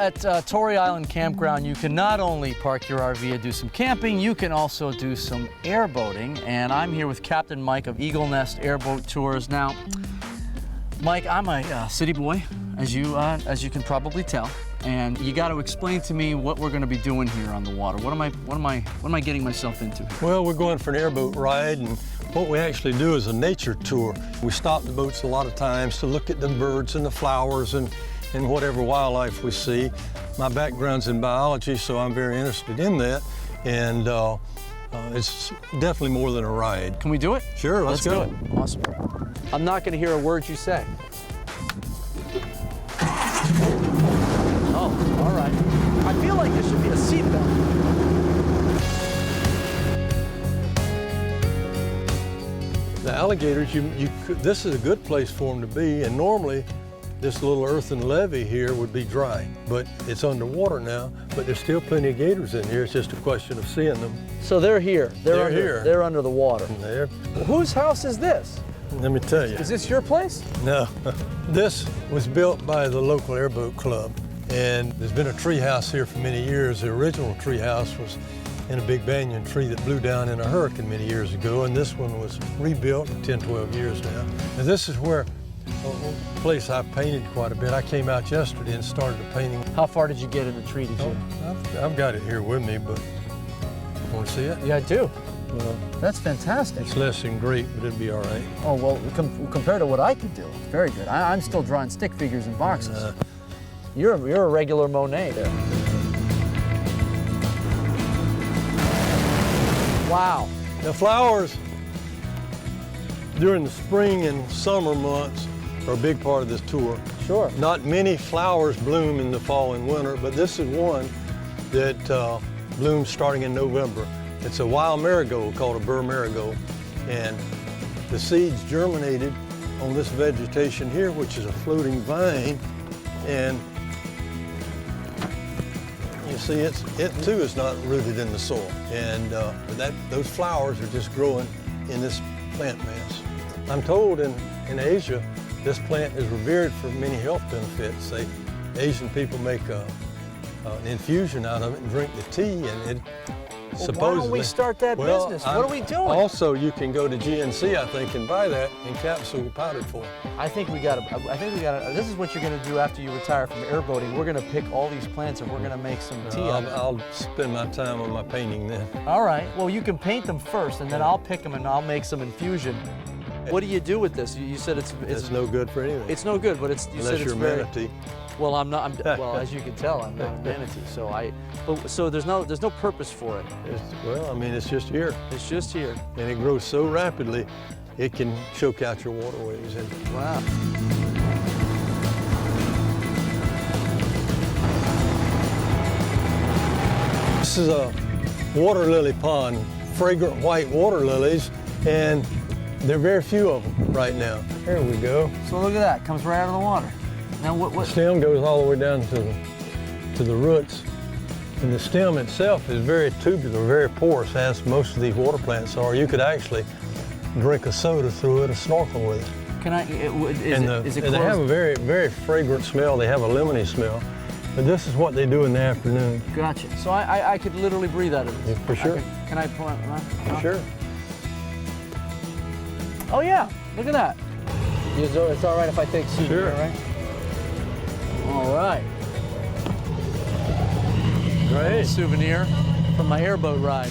at Torrey Island Campground, you can not only park your RV and do some camping, you can also do some airboating. And I'm here with Captain Mike of Eagle Nest Airboat Tours. Now, Mike, I'm a city boy, as you can probably tell. And you got to explain to me what we're going to be doing here on the water. What am I getting myself into here? Well, we're going for an airboat ride, and what we actually do is a nature tour. We stop the boats a lot of times to look at the birds and the flowers and whatever wildlife we see. My background's in biology, so I'm very interested in that, and it's definitely more than a ride. Can we do it? Sure, let's go. do it. Awesome. I'm not going to hear a word you say. Oh, all right. I feel like there should be a seatbelt. The alligators, this is a good place for them to be, and normally this little earthen levee here would be dry, but it's underwater now, but there's still plenty of gators in here. It's just a question of seeing them. So they're here. They're here. They're under the water. There. Whose house is this? Let me tell you. Is this your place? No. This was built by the local airboat club, and there's been a tree house here for many years. The original tree house was in a big banyan tree that blew down in a hurricane many years ago, and this one was rebuilt in 10, 12 years now. And this is where a place I've painted quite a bit. I came out yesterday and started painting. How far did you get in the tree, did you? I've got it here with me, but want to see it? Yeah, I do. Well, that's fantastic. it's less than great, but it'd be all right. Oh, well, compared to what I could do, it's very good. I'm still drawing stick figures in boxes. You're a regular Monet there. Wow. The flowers during the spring and summer months are a big part of this tour. Sure. Not many flowers bloom in the fall and winter, but this is one that blooms starting in November. It's a wild marigold called a burr marigold, and the seeds germinated on this vegetation here, which is a floating vine, and you see it too is not rooted in the soil, and those flowers are just growing in this plant mass. I'm told in Asia, this plant is revered for many health benefits. Asian people make an infusion out of it and drink the tea, and it supposedly... Why don't we start that business? What are we doing? Also, you can go to GNC, I think, and buy that in capsule powdered form. I think we gotta, this is what you're gonna do after you retire from airboating. We're gonna pick all these plants and we're gonna make some tea out of them. I'll spend my time on my painting then. All right, well, you can paint them first, and then I'll pick them and I'll make some infusion. What do you do with this? You said it's no good for anything. It's no good, but Unless you're a manatee. Well, I'm not. Well, as you can tell, I'm not a manatee. So there's no purpose for it. Well, I mean, it's just here. It's just here. And it grows so rapidly, it can choke out your waterways. Wow. This is a water lily pond, fragrant white water lilies, and there are very few of them right now. Here we go. So look at that, comes right out of the water. Now what? The stem goes all the way down to the roots, and the stem itself is very tubular, very porous, as most of these water plants are. You could actually drink a soda through it or snorkel with it. Can I? Is it closed? They have a very, very fragrant smell. They have a lemony smell. But this is what they do in the afternoon. Gotcha. So I could literally breathe out of this. Yeah, for sure. Can I pull it? For sure. Oh yeah, look at that. It's all right if I take a seat Sure. here, right? All right. Great. Souvenir from my airboat ride.